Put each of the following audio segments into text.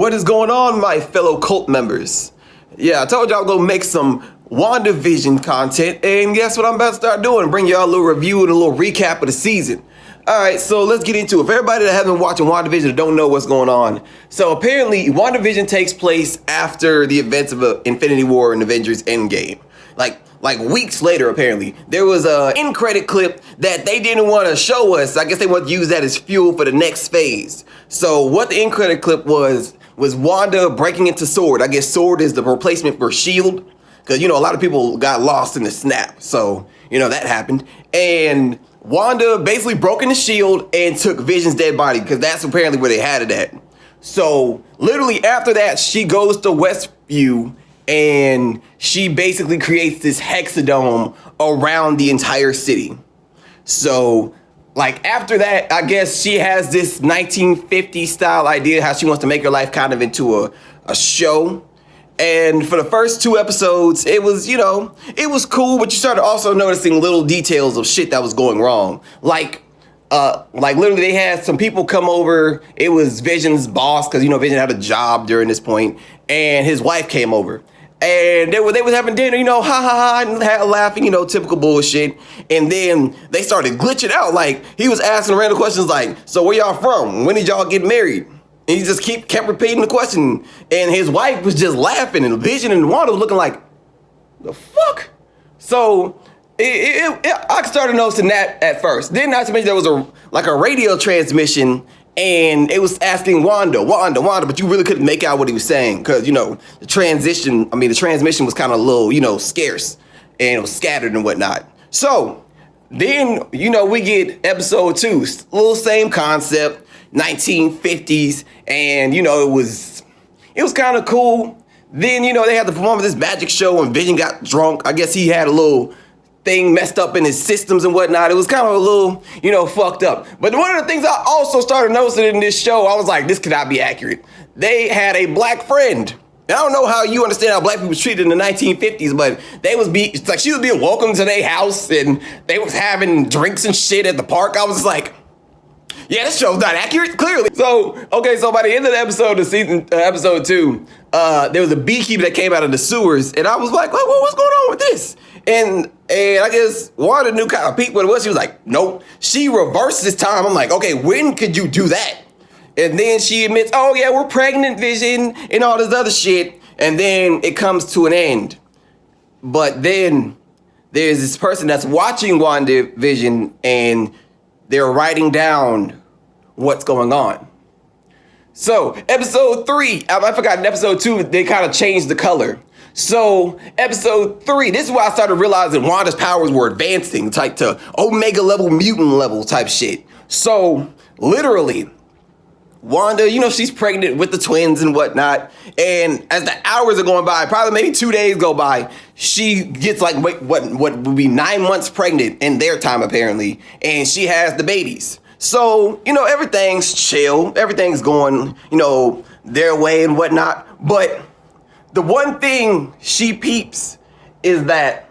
What is going on, my fellow cult members? Yeah, I told y'all go make some WandaVision content, and guess what I'm about to start doing? Bring y'all a little review and a little recap of the season. Alright, so let's get into it. For everybody that hasn't been watching WandaVision or don't know what's going on, so apparently WandaVision takes place after the events of Infinity War and Avengers Endgame. Like weeks later, apparently. There was an end credit clip that they didn't want to show us. I guess they want to use that as fuel for the next phase. So what the end credit clip was Wanda breaking into S.W.O.R.D. I guess S.W.O.R.D. is the replacement for S.H.I.E.L.D. Because, a lot of people got lost in the snap. So, that happened. And Wanda basically broke into S.H.I.E.L.D. and took Vision's dead body because that's apparently where they had it at. So, literally after that, she goes to Westview and she basically creates this hexadome around the entire city. So, after that, I guess she has this 1950s style idea how she wants to make her life kind of into a show. And for the first 2 episodes, it was, it was cool, but you started also noticing little details of shit that was going wrong. Like literally they had some people come over. It was Vision's boss, because, Vision had a job during this point, and his wife came over. And they was having dinner, ha ha ha, and laughing, typical bullshit. And then they started glitching out. He was asking random questions like, so where y'all from? When did y'all get married? And he just kept repeating the question. And his wife was just laughing, and Vision and Wanda was looking like, the fuck? So I started noticing that at first. Then not to mention there was a radio transmission, and it was asking Wanda, but you really couldn't make out what he was saying because, the transmission was kind of a little, scarce, and it was scattered and whatnot. So then, we get episode 2, little same concept, 1950s, and, it was kind of cool. Then, they had to perform this magic show, and Vision got drunk. I guess he had a little thing messed up in his systems and whatnot. It was kind of a little, fucked up. But one of the things I also started noticing in this show, I was like, this could not be accurate. They had a black friend. And I don't know how you understand how black people was treated in the 1950s, but she was being welcomed to their house, and they was having drinks and shit at the park. I was just like, yeah, this show's not accurate, clearly. So by the end of the episode of episode 2, there was a beekeeper that came out of the sewers, and I was like, what's going on with this? And I guess Wanda knew kind of peeped what it was. She was like, nope. She reversed this time. I'm like, okay, when could you do that? And then she admits, oh yeah, we're pregnant, Vision, and all this other shit. And then it comes to an end. But then there's this person that's watching WandaVision, and they're writing down what's going on. So episode 3, I forgot in episode 2, they kind of changed the color. So episode 3, this is why I started realizing Wanda's powers were advancing, type to Omega level, mutant level type shit. So literally, Wanda, she's pregnant with the twins and whatnot. And as the hours are going by, probably maybe 2 days go by, she gets what would be 9 months pregnant in their time apparently. And she has the babies. So, everything's chill. Everything's going, their way and whatnot. But the one thing she peeps is that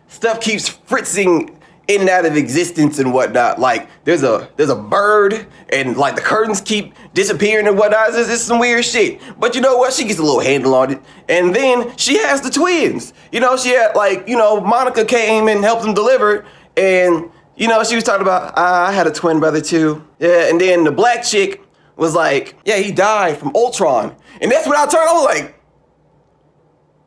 stuff keeps fritzing in and out of existence and whatnot. There's a bird, and the curtains keep disappearing and whatnot. It's some weird shit. But you know what? She gets a little handle on it. And then she has the twins. She had Monica came and helped them deliver, and she was talking about, I had a twin brother too. Yeah, and then the black chick was like, yeah, he died from Ultron. And that's when I turned, I was like,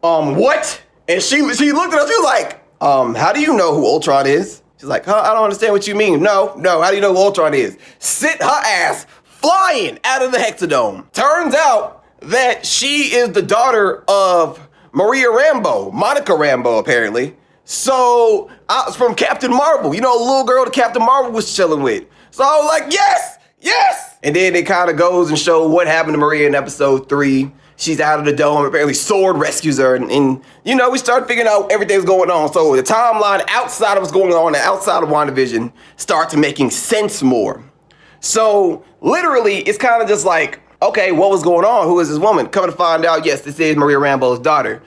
what? And she looked at us, she was like, how do you know who Ultron is? She's like, I don't understand what you mean. No, how do you know who Ultron is? Sent her ass flying out of the hexadome. Turns out that she is the daughter of Maria Rambeau, Monica Rambeau, apparently. So, from Captain Marvel, the little girl that Captain Marvel was chilling with. So I was like, yes! And then it kind of goes and shows what happened to Maria in episode 3. She's out of the dome. Apparently S.W.O.R.D. rescues her. And we start figuring out everything's going on. So the timeline outside of what's going on and outside of WandaVision starts making sense more. So literally, it's kind of just like, okay, what was going on? Who is this woman? Coming to find out, yes, this is Maria Rambeau's daughter.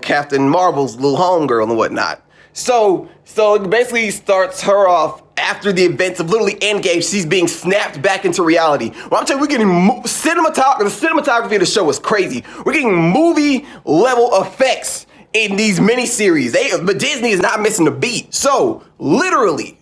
Captain Marvel's little homegirl and whatnot. So it basically starts her off after the events of literally Endgame, she's being snapped back into reality. Well, I'm telling you, we're getting the cinematography of the show is crazy. We're getting movie level effects in these miniseries. But Disney is not missing a beat. So literally,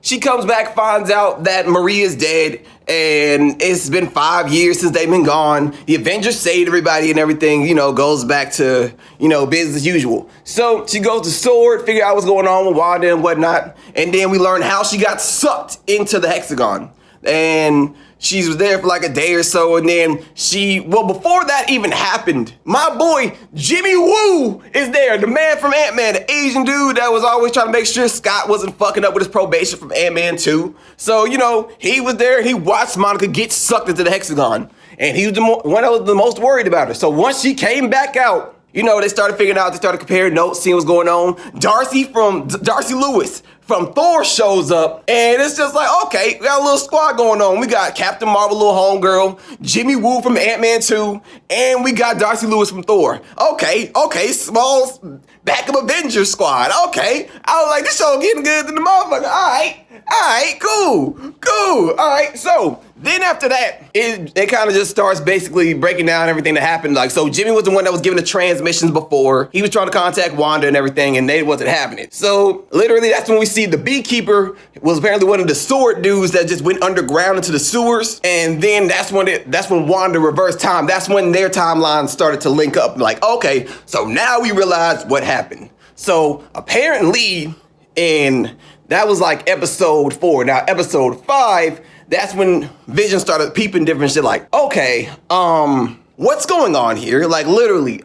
she comes back, finds out that Maria's dead, and it's been 5 years since they've been gone. The Avengers saved everybody and everything, goes back to, business as usual. So she goes to S.W.O.R.D., figure out what's going on with Wanda and whatnot, and then we learn how she got sucked into the hexagon. And she was there for like a day or so, and then before that even happened, my boy Jimmy Woo is there, the man from Ant-Man, the Asian dude that was always trying to make sure Scott wasn't fucking up with his probation from Ant-Man 2. So, he was there, and he watched Monica get sucked into the hexagon, and he was the one that was the most worried about her. So once she came back out, they started figuring out, they started comparing notes, seeing what's going on. Darcy Lewis from Thor shows up, and it's just like, okay, we got a little squad going on. We got Captain Marvel, little homegirl, Jimmy Woo from Ant-Man 2, and we got Darcy Lewis from Thor. Okay, small backup Avengers squad. Okay, I was like, this show getting good to the motherfucker. All right, cool. All right, so then after that, it kind of just starts basically breaking down everything that happened. Like, so Jimmy was the one that was giving the transmissions before. He was trying to contact Wanda and everything, and they wasn't having it. So literally, that's when we see the beekeeper was apparently one of the S.W.O.R.D. dudes that just went underground into the sewers. And then that's when Wanda reversed time. That's when their timeline started to link up. Like, okay, so now we realize what happened. So apparently, that was like episode 4. Now, episode 5, that's when Vision started peeping different shit like, okay, what's going on here? Like, literally,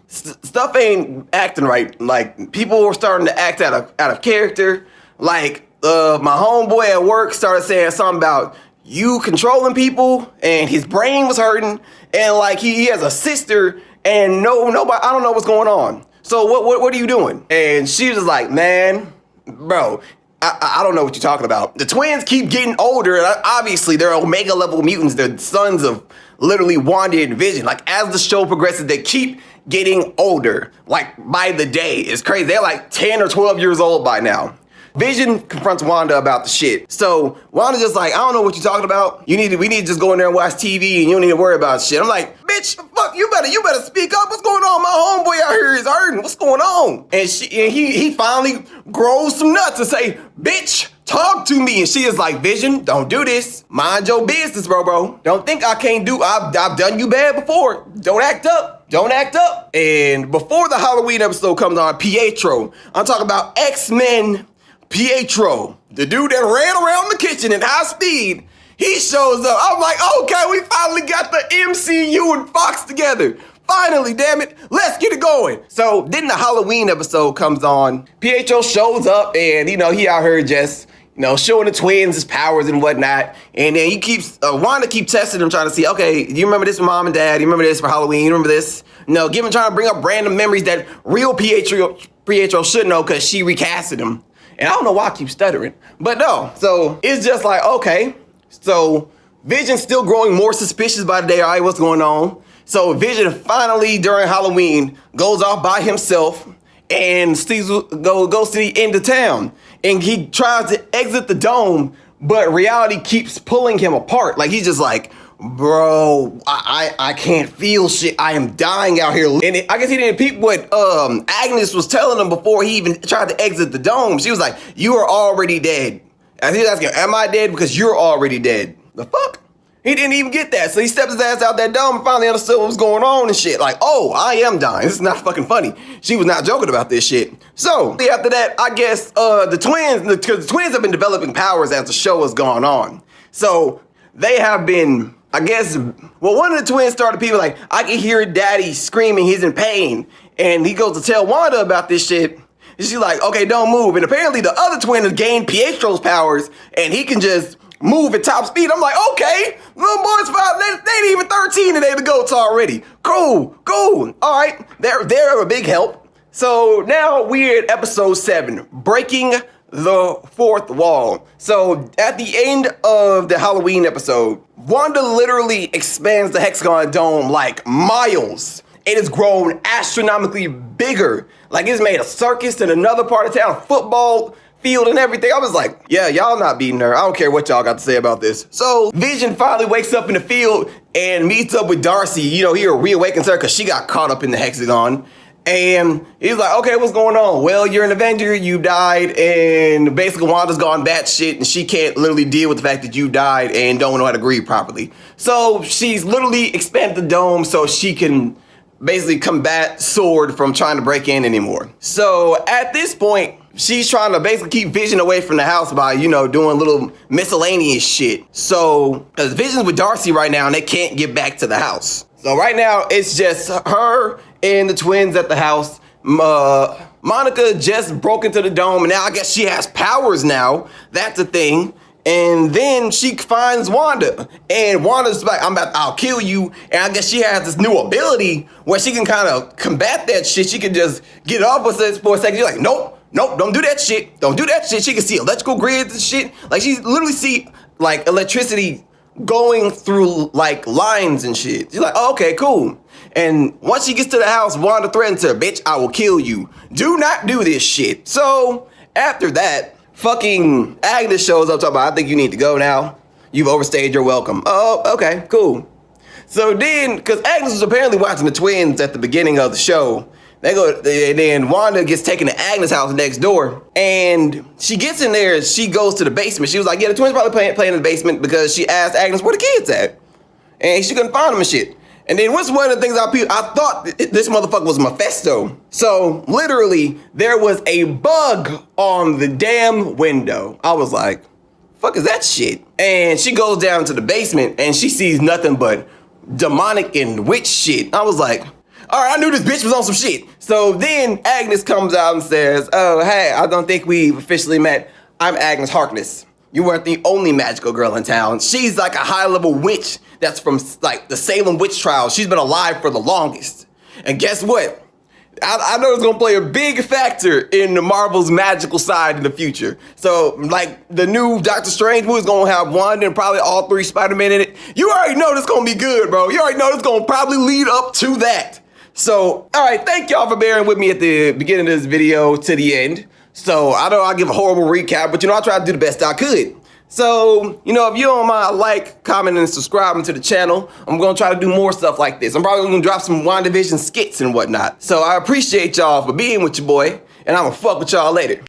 stuff ain't acting right. Like, people were starting to act out of character. Like, my homeboy at work started saying something about you controlling people, and his brain was hurting, and like, he has a sister, and nobody, I don't know what's going on. So what are you doing? And she was like, man, bro, I don't know what you're talking about. The twins keep getting older, and obviously they're Omega level mutants. They're sons of literally Wanda and Vision. Like, as the show progresses, they keep getting older, like by the day. It's crazy. They're like 10 or 12 years old by now. Vision confronts Wanda about the shit. So Wanda's just like, I don't know what you're talking about. We need to just go in there and watch TV, and you don't need to worry about shit. I'm like, bitch, fuck, you better speak up. What's going on? My homeboy out here is hurting. What's going on? And he finally grows some nuts and say, bitch, talk to me. And she is like, Vision, don't do this. Mind your business, bro. Don't think I can't do, I've done you bad before. Don't act up. And before the Halloween episode comes on, Pietro, I'm talking about X-Men Pietro, the dude that ran around the kitchen at high speed, he shows up. I'm like, okay, we finally got the MCU and Fox together. Finally, damn it, let's get it going. So then the Halloween episode comes on. Pietro shows up, and he out here just showing the twins his powers and whatnot. And then Wanda keeps testing him, trying to see, okay, do you remember this from Mom and Dad? Do you remember this for Halloween? You remember this? No, trying to bring up random memories that real Pietro should know, because she recasted him. And I don't know why I keep stuttering, but no. So it's just like, okay. So Vision's still growing more suspicious by the day. All right, what's going on? So Vision finally, during Halloween, goes off by himself and goes to the end of town. And he tries to exit the dome, but reality keeps pulling him apart. Like, he's just like, bro, I can't feel shit. I am dying out here. And I guess he didn't peep what Agnes was telling him before he even tried to exit the dome. She was like, you are already dead. And he was asking, am I dead? Because you're already dead. The fuck? He didn't even get that. So he stepped his ass out that dome and finally understood what was going on and shit. Like, oh, I am dying. This is not fucking funny. She was not joking about this shit. So after that, I guess the twins have been developing powers as the show has gone on. So they have been, I guess, well, one of the twins started people like, I can hear daddy screaming, he's in pain. And he goes to tell Wanda about this shit. And she's like, okay, don't move. And apparently the other twin has gained Pietro's powers, and he can just move at top speed. I'm like, okay, little boys, they ain't even 13 and they the goats already. Cool. All right, they're a big help. So now we're at episode 7, Breaking the Fourth Wall. So at the end of the Halloween episode, Wanda literally expands the hexagon dome like miles. It has grown astronomically bigger. Like, it's made a circus in another part of town, football field and everything. I was like, yeah, y'all not beating her. I don't care what y'all got to say about this. So Vision finally wakes up in the field and meets up with Darcy. You know, he reawakens her because she got caught up in the hexagon. And he's like, okay, what's going on? Well, you're an Avenger, you died, and basically Wanda's gone batshit, and she can't literally deal with the fact that you died and don't know how to grieve properly. So she's literally expanded the dome so she can basically combat Sword from trying to break in anymore. So at this point, she's trying to basically keep Vision away from the house by, you know, doing little miscellaneous shit. So, because Vision's with Darcy right now and they can't get back to the house. So right now, it's just her and the twins at the house. Monica just broke into the dome and now I guess she has powers now. That's a thing. And then she finds Wanda, and Wanda's like, I'll kill you. And I guess she has this new ability where she can kind of combat that shit. She can just get off with it for a second. She's like, nope, don't do that shit. Don't do that shit. She can see electrical grids and shit. Like, she literally see like electricity going through like lines and shit. She's like, oh, okay, cool. And once she gets to the house, Wanda threatens her, bitch, I will kill you. Do not do this shit. So after that, fucking Agnes shows up talking about, I think you need to go now. You've overstayed your welcome. Oh, okay, cool. So then, because Agnes was apparently watching the twins at the beginning of the show, and then Wanda gets taken to Agnes' house next door, and she gets in there and she goes to the basement. She was like, yeah, the twins probably playing in the basement because she asked Agnes where the kids at. And she couldn't find them and shit. And then what's one of the things I thought this motherfucker was Mephisto. So literally, there was a bug on the damn window. I was like, fuck is that shit? And she goes down to the basement and she sees nothing but demonic and witch shit. I was like, all right, I knew this bitch was on some shit. So then Agnes comes out and says, oh, hey, I don't think we've officially met. I'm Agnes Harkness. You weren't the only magical girl in town. She's like a high-level witch that's from like the Salem witch trials. She's been alive for the longest. And guess what? I know it's gonna play a big factor in the Marvel's magical side in the future. So like the new Doctor Strange movie is gonna have Wanda and probably all 3 Spider-Man in it. You already know this gonna be good, bro. You already know this gonna probably lead up to that. So, all right, thank y'all for bearing with me at the beginning of this video to the end. So, I know I give a horrible recap, but you know, I tried to do the best I could. So, you know, if you don't mind, like, comment, and subscribing to the channel, I'm going to try to do more stuff like this. I'm probably going to drop some WandaVision skits and whatnot. So, I appreciate y'all for being with your boy, and I'm going to fuck with y'all later.